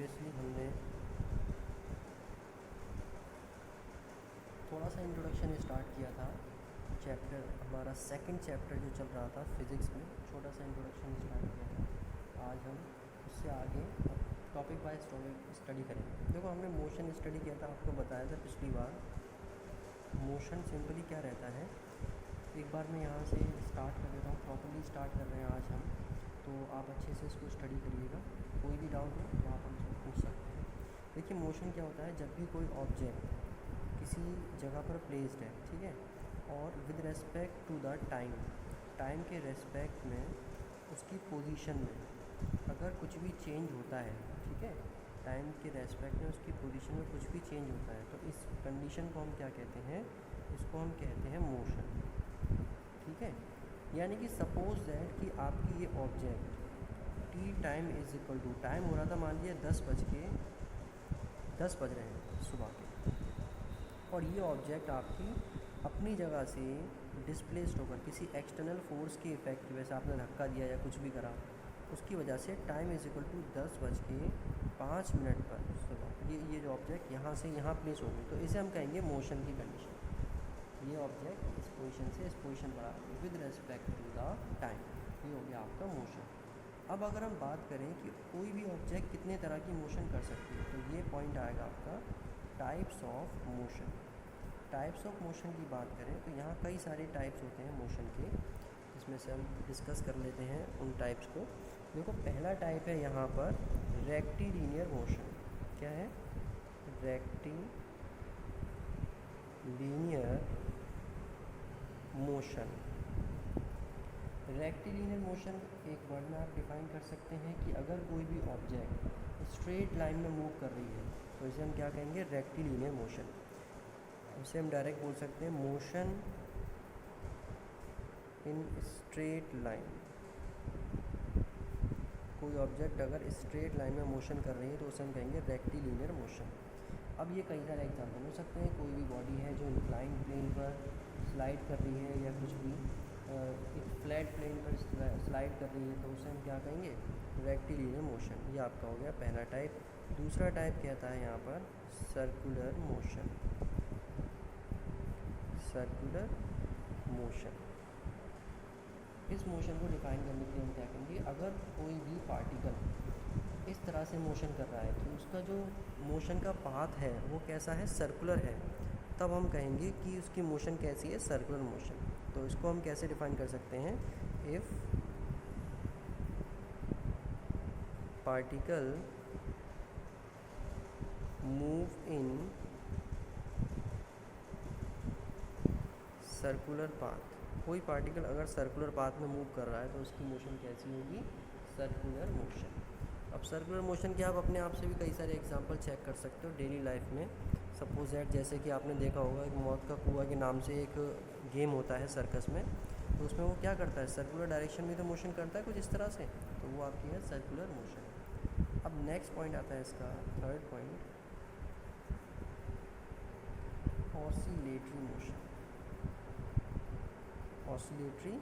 Previously हमने थोड़ा सा इंट्रोडक्शन स्टार्ट किया था। चैप्टर हमारा सेकंड चैप्टर जो चल रहा था फिज़िक्स में, छोटा सा इंट्रोडक्शन स्टार्ट किया था। आज हम उससे आगे टॉपिक वाइज टॉपिक स्टडी करेंगे। देखो, हमने मोशन स्टडी किया था, आपको बताया था पिछली बार। मोशन सिंपली क्या रहता है, एक बार मैं यहाँ से स्टार्ट कर देता हूँ, प्रॉपर्ली स्टार्ट कर रहे हैं आज हम, तो आप अच्छे से इसको स्टडी करिएगा। कोई भी डाउट हो तो आप हमसे पूछ सकते हैं। देखिए, मोशन क्या होता है, जब भी कोई ऑब्जेक्ट किसी जगह पर प्लेस्ड है, ठीक है, और with respect to the time, time के रेस्पेक्ट में उसकी पोजीशन में अगर कुछ भी चेंज होता है, ठीक है, टाइम के रेस्पेक्ट में उसकी पोजीशन में कुछ भी चेंज होता है, तो इस कंडीशन को हम क्या कहते हैं, इसको हम कहते हैं मोशन। ठीक है, यानी कि सपोज दैट कि आपकी ये object T time is equal to, time हो रहा था मान लिया 10 बज रहे हैं सुबह के, और ये ऑब्जेक्ट आपकी अपनी जगह से डिस्प्लेस्ड होकर किसी एक्सटर्नल फोर्स के इफेक्ट की वजह से, आपने धक्का दिया या कुछ भी करा, उसकी वजह से टाइम इज इक्वल टू 10:05 पर सुबह ये जो ऑब्जेक्ट यहाँ से यहाँ प्लेस होगी, तो इसे हम कहेंगे मोशन की कंडीशन। ये ऑब्जेक्ट इस पोजीशन से इस पोजीशन पर आ with respect to the time, ये हो गया आपका मोशन। अब अगर हम बात करें कि कोई भी ऑब्जेक्ट कितने तरह की मोशन कर सकती है, तो ये पॉइंट आएगा आपका types of motion. Types of motion की बात करें तो यहाँ कई सारे टाइप्स होते हैं मोशन के, इसमें से हम डिस्कस कर लेते हैं उन टाइप्स को। देखो, पहला टाइप है यहाँ पर रेक्टिलिनियर मोशन। क्या है? Rectilinear motion. रेक्टिलिनियर मोशन एक वर्ड में आप डिफाइन कर सकते हैं कि अगर कोई भी ऑब्जेक्ट स्ट्रेट लाइन में मूव कर रही है तो इसे हम क्या कहेंगे, रेक्टिलिनियर मोशन। इसे हम डायरेक्ट बोल सकते हैं मोशन इन स्ट्रेट लाइन। कोई ऑब्जेक्ट अगर स्ट्रेट लाइन में मोशन कर रही है तो उसे हम कहेंगे रेक्टिलिनियर मोशन। अब ये कई सारे एग्जाम्पल हो सकते हैं, कोई भी बॉडी है जो इंक्लाइन प्लेन पर स्लाइड कर रही है या कुछ भी एक फ्लैट प्लेन पर स्लाइड कर रही है, तो उसे हम क्या कहेंगे, रेक्टिलिनियर मोशन। ये आपका हो गया पहला टाइप। दूसरा टाइप कहता है यहाँ पर सर्कुलर मोशन। सर्कुलर मोशन, इस मोशन को डिफाइन करने के लिए हम क्या कहेंगे, अगर कोई भी पार्टिकल इस तरह से मोशन कर रहा है तो उसका जो मोशन का पाथ है वो कैसा है, सर्कुलर है, तब हम कहेंगे कि उसकी मोशन कैसी है, सर्कुलर मोशन। तो इसको हम कैसे डिफाइन कर सकते हैं, if particle move in circular path, कोई पार्टिकल अगर सर्कुलर पाथ में मूव कर रहा है तो उसकी मोशन कैसी होगी, सर्कुलर मोशन। अब सर्कुलर मोशन के आप अपने आप से भी कई सारे एग्जांपल चेक कर सकते हो डेली लाइफ में। सपोज दैट जैसे कि आपने देखा होगा एक मौत का कुआं के नाम से एक गेम होता है सर्कस में, तो उसमें वो क्या करता है, सर्कुलर डायरेक्शन में तो मोशन करता है कुछ इस तरह से, तो वो आपकी है सर्कुलर मोशन। अब नेक्स्ट पॉइंट आता है इसका, third point, oscillatory motion. Oscillatory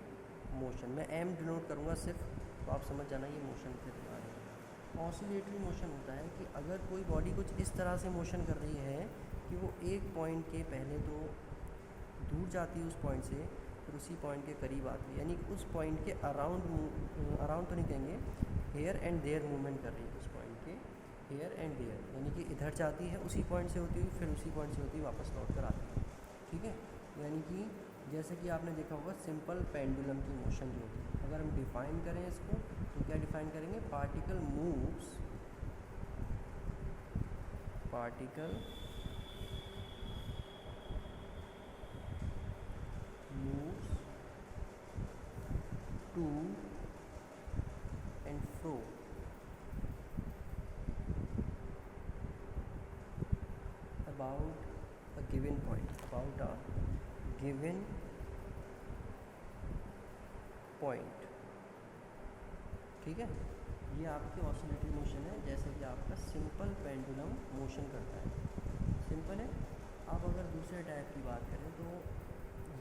motion, मैं एम डिनोट करूँगा सिर्फ, तो आप समझ जाना ये मोशन के बारे में। ऑसिलेटरी मोशन होता है कि अगर कोई बॉडी कुछ इस तरह से मोशन कर रही है कि वो एक पॉइंट के पहले तो दूर जाती है उस पॉइंट से, फिर उसी पॉइंट के करीब आती है, यानी कि उस पॉइंट के अराउंड तो नहीं कहेंगे, हेयर एंड देयर मूवमेंट कर रही है उस पॉइंट के, हेयर एंड देयर, यानी कि इधर जाती है उसी पॉइंट से होती हुई, फिर उसी पॉइंट से होती हुई वापस लौट कर आती है। ठीक है, यानी कि जैसे कि आपने देखा होगा सिंपल पेंडुलम की मोशन जो होती है, अगर हम डिफाइन करें इसको तो क्या डिफाइन करेंगे, particle moves to and fro about a given point, ठीक है, ये आपकी ऑसिलेटरी मोशन है, जैसे कि आपका सिंपल पेंडुलम मोशन करता है, सिंपल है। अब अगर दूसरे टाइप की बात करें तो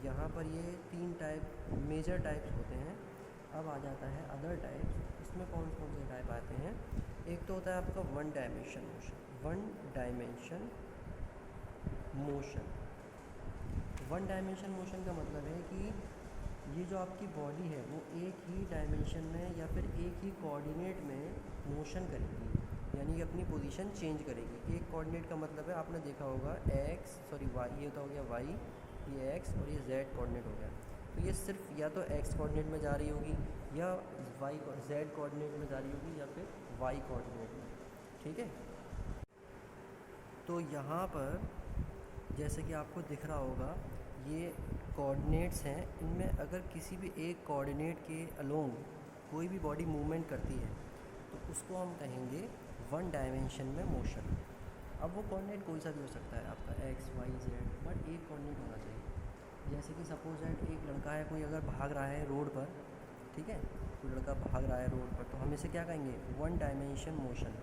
यहाँ पर ये 3 टाइप मेजर टाइप्स होते हैं। अब आ जाता है अदर टाइप्स, इसमें कौन कौन से टाइप आते हैं, एक तो होता है आपका one dimension motion. One dimension motion, one dimension motion का मतलब है कि ये जो आपकी बॉडी है वो एक ही डायमेंशन में या फिर एक ही कोऑर्डिनेट में मोशन करेगी, यानी कि अपनी पोजीशन चेंज करेगी। एक कोऑर्डिनेट का मतलब है आपने देखा होगा वाई, ये तो हो गया वाई, ये एक्स और ये जेड कोऑर्डिनेट हो गया। तो ये सिर्फ या तो एक्स कोऑर्डिनेट में जा रही होगी या वाई जेड कोऑर्डिनेट में जा रही होगी या फिर वाई कोऑर्डिनेट में, ठीक है। तो यहाँ पर जैसे कि आपको दिख रहा होगा ये कोऑर्डिनेट्स हैं, इनमें अगर किसी भी एक कोऑर्डिनेट के अलोंग कोई भी बॉडी मूवमेंट करती है तो उसको हम कहेंगे वन डायमेंशन में मोशन। अब वो कोऑर्डिनेट कोई सा भी हो सकता है आपका एक्स वाई जेड, बट एक कोऑर्डिनेट होना चाहिए। जैसे कि सपोज दैट एक लड़का है, कोई अगर भाग रहा है रोड पर, ठीक है, कोई लड़का भाग रहा है रोड पर, तो हम इसे क्या कहेंगे, वन डायमेंशन मोशन।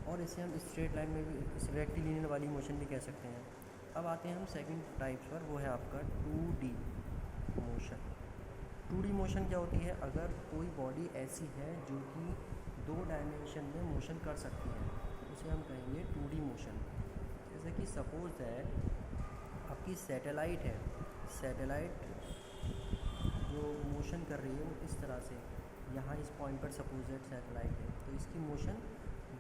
और इसे हम स्ट्रेट लाइन में भी, रेक्टिलिनियर वाली मोशन भी कह सकते हैं। अब आते हैं हम सेकंड टाइप्स पर, वो है आपका 2D मोशन। 2D मोशन क्या होती है, अगर कोई बॉडी ऐसी है जो कि 2 डायमेंशन में मोशन कर सकती है तो उसे हम कहेंगे 2D मोशन। जैसे कि सपोज दैट आपकी सैटेलाइट है, सैटेलाइट जो मोशन कर रही है वो इस तरह से, यहाँ इस पॉइंट पर सपोज दैट सैटेलाइट है, तो इसकी मोशन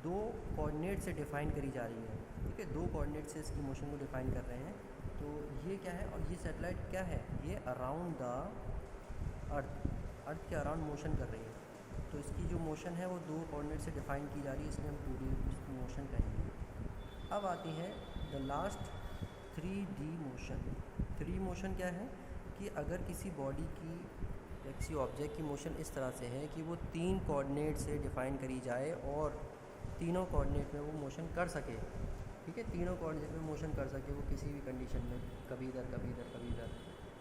2 कोऑर्डिनेट से डिफ़ाइन करी जा रही है, ठीक है, 2 कोऑर्डिनेट से इसकी मोशन को डिफ़ाइन कर रहे हैं। तो ये क्या है, और ये सैटेलाइट क्या है, ये अराउंड द अर्थ के अराउंड मोशन कर रही है। तो इसकी जो मोशन है वो 2 कोऑर्डिनेट से डिफ़ाइन की जा रही है, इसलिए हम 2D मोशन कहेंगे। अब आती है the last 3D motion. 3D motion क्या है कि अगर किसी बॉडी की या किसी ऑब्जेक्ट की मोशन इस तरह से है कि वो 3 कोऑर्डिनेट से डिफ़ाइन करी जाए और तीनों कोऑर्डिनेट में वो मोशन कर सके, ठीक है, तीनों कोऑर्डिनेट में मोशन कर सके वो किसी भी कंडीशन में, कभी इधर कभी इधर कभी इधर,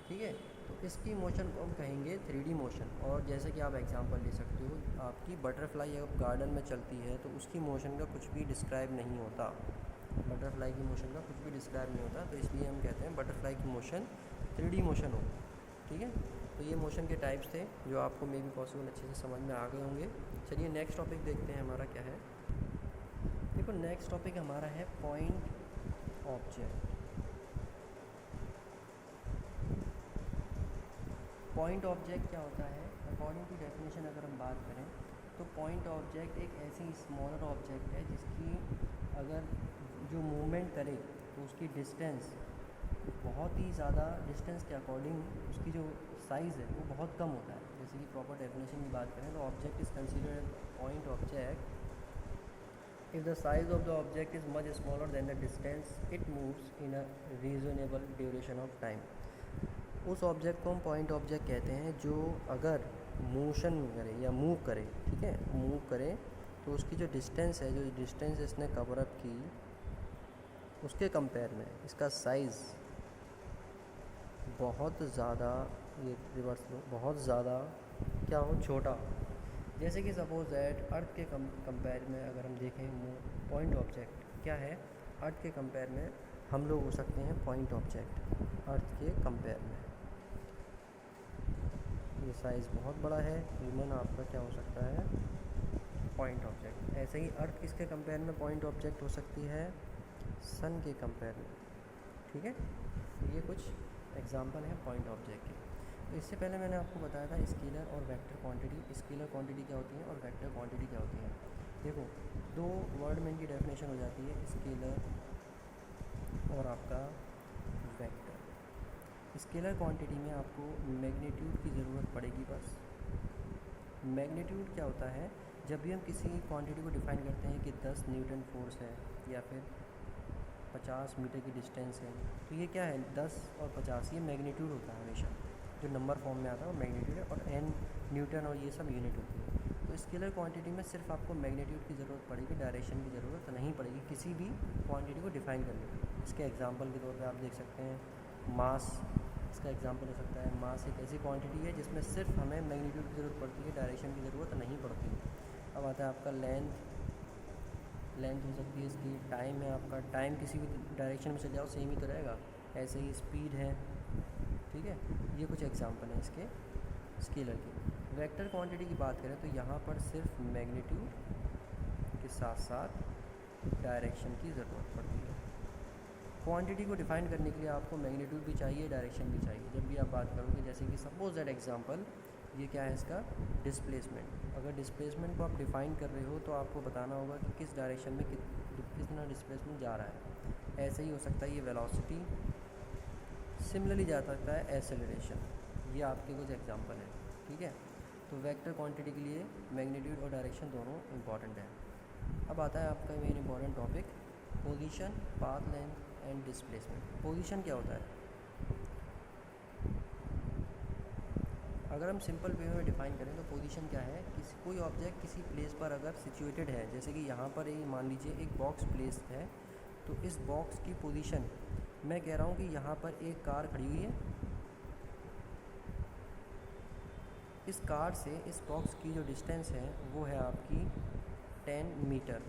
ठीक है। तो इसकी मोशन को हम कहेंगे 3D मोशन। और जैसे कि आप एग्जांपल ले सकते हो, आपकी बटरफ्लाई अगर गार्डन में चलती है तो उसकी मोशन का कुछ भी डिस्क्राइब नहीं होता, बटरफ्लाई की मोशन का कुछ भी डिस्क्राइब नहीं होता, तो इसलिए हम कहते हैं बटरफ्लाई की मोशन 3D मोशन हो, ठीक है। तो ये मोशन के टाइप्स थे जो आपको मे बी पॉसिबल अच्छे से समझ में आ गए होंगे। चलिए नेक्स्ट टॉपिक देखते हैं हमारा क्या है। देखो नेक्स्ट टॉपिक हमारा है पॉइंट ऑब्जेक्ट। पॉइंट ऑब्जेक्ट क्या होता है, अकॉर्डिंग टू डेफिनेशन अगर हम बात करें तो पॉइंट ऑब्जेक्ट एक ऐसी स्मॉलर ऑब्जेक्ट है जिसकी अगर जो मूवमेंट करे तो उसकी डिस्टेंस बहुत ही ज़्यादा, डिस्टेंस के अकॉर्डिंग उसकी जो साइज़ है वो बहुत कम होता है। जैसे कि प्रॉपर डेफिनेशन की बात करें तो object is considered point object if the size of the object is much smaller than the distance it moves in a reasonable duration of time। उस ऑब्जेक्ट को हम पॉइंट ऑब्जेक्ट कहते हैं जो अगर मोशन करे या मूव करे, ठीक है, मूव करे तो उसकी जो डिस्टेंस है, जो डिस्टेंस इसने कवर अप की उसके कंपेयर में इसका साइज़ बहुत ज़्यादा, ये रिवर्स लो, बहुत ज़्यादा क्या हो, छोटा। जैसे कि सपोज दैट अर्थ के कंपेयर में अगर हम देखें पॉइंट ऑब्जेक्ट क्या है, अर्थ के कंपेयर में हम लोग हो सकते हैं पॉइंट ऑब्जेक्ट अर्थ के कंपेयर में। ये साइज़ बहुत बड़ा है, ह्यूमन आपका क्या हो सकता है, पॉइंट ऑब्जेक्ट। ऐसे ही अर्थ किसके कंपेयर में पॉइंट ऑब्जेक्ट हो सकती है, सन के कंपेयर में, ठीक है। तो ये कुछ एग्जांपल हैं पॉइंट ऑब्जेक्ट के। तो इससे पहले मैंने आपको बताया था स्केलर और वेक्टर क्वांटिटी। स्केलर क्वांटिटी क्या होती है और वेक्टर क्वांटिटी क्या होती है। देखो 2 वर्ड में इनकी डेफिनेशन हो जाती है, स्केलर और आपका वेक्टर। स्केलर क्वांटिटी में आपको मैग्नीट्यूड की ज़रूरत पड़ेगी बस। मैग्नीट्यूड क्या होता है, जब भी हम किसी क्वांटिटी को डिफ़ाइन करते हैं कि 10 न्यूटन फोर्स है या फिर 50 मीटर की डिस्टेंस है, तो ये क्या है, 10 और 50, ये मैग्नीट्यूड होता है हमेशा, जो नंबर फॉर्म में आता है वो मैग्नीट्यूड है, और एन न्यूटन और ये सब यूनिट होती है। तो स्केलर क्वांटिटी में सिर्फ आपको मैग्नीट्यूड की ज़रूरत पड़ेगी, डायरेक्शन की ज़रूरत नहीं पड़ेगी किसी भी क्वांटिटी को डिफ़ाइन करने के। इसके एग्जांपल के तौर पे आप देख सकते हैं मास, इसका एग्जांपल हो सकता है मास एक ऐसी क्वांटिटी है जिसमें सिर्फ हमें मैग्नीट्यूड की ज़रूरत पड़ती है, डायरेक्शन की ज़रूरत नहीं पड़ती। अब आता है आपका लेंथ हो सकती है इसकी, टाइम है आपका, टाइम किसी भी डायरेक्शन में चले जाओ सेम ही तो रहेगा, ऐसे ही स्पीड है, ठीक है। ये कुछ एग्जांपल हैं इसके स्केलर के। वेक्टर क्वांटिटी की बात करें तो यहाँ पर सिर्फ मैग्नीट्यूड की के साथ साथ डायरेक्शन की ज़रूरत पड़ती है। क्वांटिटी को डिफाइन करने के लिए आपको मैग्नीट्यूड भी चाहिए, डायरेक्शन भी चाहिए। जब भी आप बात करोगे, जैसे कि सपोज दैट एग्जांपल, ये क्या है इसका डिस्प्लेसमेंट। अगर डिस्प्लेसमेंट को आप डिफ़ाइन कर रहे हो तो आपको बताना होगा कि किस डायरेक्शन में कितना डिस्प्लेसमेंट जा रहा है। ऐसे ही हो सकता है ये वेलोसिटी, सिमिलरली जा सकता है एक्सेलरेशन। ये आपके कुछ एग्जांपल हैं, ठीक है। तो वेक्टर क्वांटिटी के लिए मैग्नीट्यूड और डायरेक्शन दोनों इम्पॉर्टेंट है। अब आता है आपका main important topic, position, path length and displacement. Position क्या होता है? अगर हम सिंपल वे में डिफाइन करें तो पोजीशन क्या है, कोई ऑब्जेक्ट किसी प्लेस पर अगर सिचुएटेड है, जैसे कि यहाँ पर मान लीजिए एक बॉक्स प्लेस है, तो इस बॉक्स की पोजीशन, मैं कह रहा हूँ कि यहाँ पर एक कार खड़ी हुई है, इस कार से इस बॉक्स की जो डिस्टेंस है वो है आपकी 10 मीटर।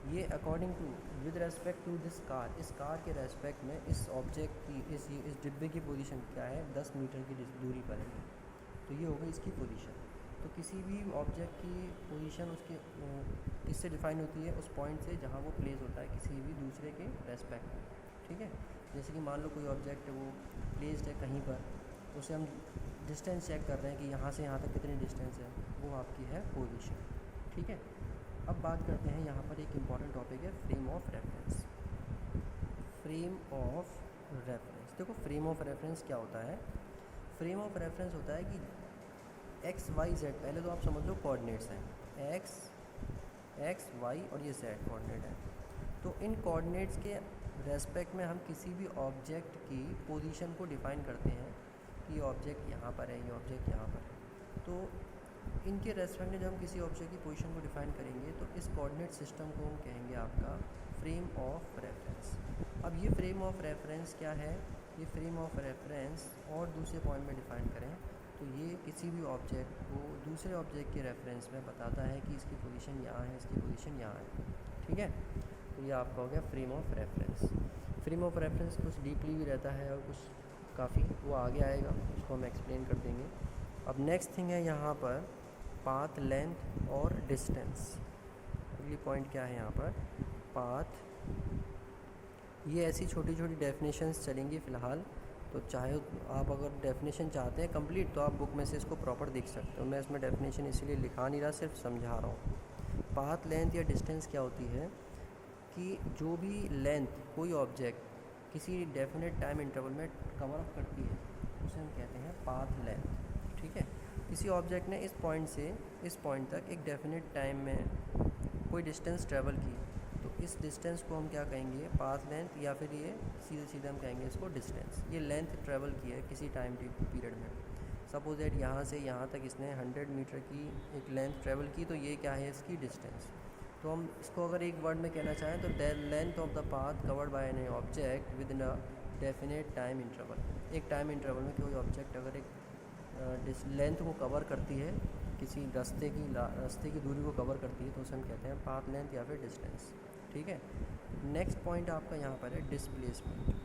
ये according to with respect to this car, इस कार के रेस्पेक्ट में इस ऑब्जेक्ट की इस डिब्बे की पोजीशन क्या है, 10 मीटर की दूरी पर है। तो ये हो गई इसकी पोजीशन। तो किसी भी ऑब्जेक्ट की पोजीशन उसके किससे डिफाइन होती है, उस पॉइंट से जहाँ वो प्लेस होता है किसी भी दूसरे के रेस्पेक्ट में, ठीक है। जैसे कि मान लो कोई ऑब्जेक्ट है वो प्लेस्ड है कहीं पर, उसे हम डिस्टेंस चेक कर रहे हैं कि यहाँ से यहाँ तक कितनी डिस्टेंस है, वो आपकी है पोजीशन, ठीक है। अब बात करते हैं, यहाँ पर एक इम्पॉर्टेंट टॉपिक है frame of reference. Frame of reference, देखो फ्रेम ऑफ रेफरेंस क्या होता है। फ्रेम ऑफ रेफरेंस होता है कि एक्स वाई जेड, पहले तो आप समझ लो कोऑर्डिनेट्स हैं, एक्स वाई और ये जेड कोऑर्डिनेट है। तो इन कोऑर्डिनेट्स के रेस्पेक्ट में हम किसी भी ऑब्जेक्ट की पोजीशन को डिफाइन करते हैं कि ये ऑब्जेक्ट यहाँ पर है, ये ऑब्जेक्ट यहाँ पर है। तो इनके रेस्पेक्ट में जब हम किसी ऑब्जेक्ट की पोजीशन को डिफाइन करेंगे तो इस कोऑर्डिनेट सिस्टम को हम कहेंगे आपका फ्रेम ऑफ रेफरेंस। अब ये फ्रेम ऑफ रेफरेंस क्या है, ये फ्रेम ऑफ रेफरेंस और दूसरे पॉइंट में डिफाइन करें तो ये किसी भी ऑब्जेक्ट को दूसरे ऑब्जेक्ट के रेफरेंस में बताता है कि इसकी पोजीशन यहाँ है, इसकी पोजीशन यहाँ है, ठीक है। तो ये आपका हो गया frame of reference. Frame of reference कुछ डीपली भी रहता है और कुछ काफ़ी, वो आगे आएगा, उसको हम एक्सप्लेन कर देंगे। अब नेक्स्ट थिंग है यहाँ पर पाथ लेंथ और डिस्टेंस। अगली पॉइंट क्या है यहाँ पर, पाथ। ये ऐसी छोटी छोटी डेफिनेशंस चलेंगी फ़िलहाल, तो चाहे आप अगर डेफिनेशन चाहते हैं कंप्लीट तो आप बुक में से इसको प्रॉपर देख सकते हो। मैं इसमें डेफिनेशन इसीलिए लिखा नहीं रहा, सिर्फ समझा रहा हूँ। पाथ लेंथ या डिस्टेंस क्या होती है कि जो भी लेंथ कोई ऑब्जेक्ट किसी डेफिनेट टाइम इंटरवल में कवर अप करती है उसे हम कहते हैं पाथ लेंथ, ठीक है। किसी ऑब्जेक्ट ने इस पॉइंट से इस पॉइंट तक एक डेफिनेट टाइम में कोई डिस्टेंस ट्रैवल की, तो इस डिस्टेंस को हम क्या कहेंगे, पाथ लेंथ, या फिर ये सीधे सीधे हम कहेंगे इसको डिस्टेंस। ये लेंथ ट्रैवल की है किसी टाइम पीरियड में। सपोज दैट यहाँ से यहाँ तक इसने 100 मीटर की एक लेंथ ट्रैवल की, तो ये क्या है इसकी डिस्टेंस। तो हम इसको अगर एक वर्ड में कहना चाहें तो length of the path covered by an object with in a definite time interval. एक टाइम इंटरवल में कोई ऑब्जेक्ट अगर एक लेंथ को कवर करती है, किसी रास्ते की दूरी को कवर करती है, तो उसे हम कहते हैं पाथ लेंथ या फिर डिस्टेंस, ठीक है। नेक्स्ट पॉइंट आपका यहाँ पर है डिस्प्लेसमेंट।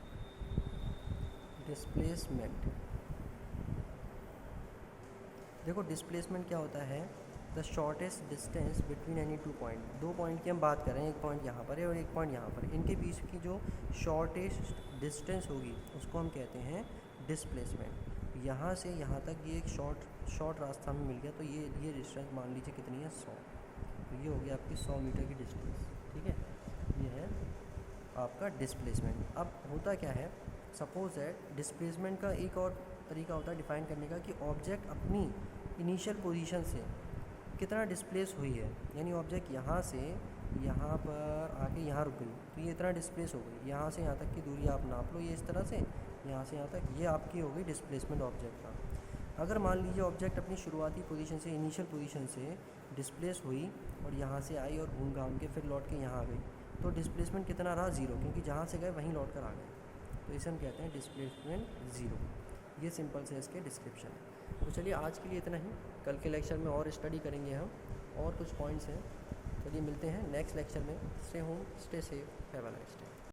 डिस्प्लेसमेंट, देखो डिस्प्लेसमेंट क्या होता है, the shortest distance between any two point. दो पॉइंट की हम बात कर रहे हैं, एक पॉइंट यहाँ पर है और एक पॉइंट यहाँ पर है, इनके बीच की जो शॉर्टेस्ट डिस्टेंस होगी उसको हम कहते हैं डिस्प्लेसमेंट। यहाँ से यहाँ तक ये एक शॉर्ट रास्ता हमें मिल गया, तो ये डिस्टेंस मान लीजिए कितनी है, 100। तो ये हो गया आपकी 100 मीटर की डिस्टेंस, ठीक है। ये है आपका डिस्प्लेसमेंट। अब होता क्या है, सपोज है डिस्प्लेसमेंट का एक और तरीका होता है डिफाइन करने का कि ऑब्जेक्ट अपनी इनिशियल पोजीशन से कितना डिस्प्लेस हुई है। यानी ऑब्जेक्ट यहाँ से यहाँ पर आके यहाँ रुक गई, तो ये इतना डिस्प्लेस हो गई। यहाँ से यहाँ तक की दूरी आप नाप लो, ये इस तरह से यहाँ से यहाँ तक, ये आपकी हो गई डिस्प्लेसमेंट ऑब्जेक्ट का। अगर मान लीजिए ऑब्जेक्ट अपनी शुरुआती पोजीशन से, इनिशियल पोजीशन से डिस्प्लेस हुई और यहाँ से आई और घूम घाम के फिर लौट के यहाँ आ गई, तो डिस्प्लेसमेंट कितना रहा, 0, क्योंकि जहाँ से गए वहीं लौट कर आ गए। तो इसे हम कहते हैं डिस्प्लेसमेंट 0। ये सिंपल से इसके डिस्क्रिप्शन है। तो चलिए आज के लिए इतना ही, कल के लेक्चर में और स्टडी करेंगे हम, और कुछ पॉइंट्स हैं। चलिए मिलते हैं नेक्स्ट लेक्चर में। Stay home, stay safe, have a nice day.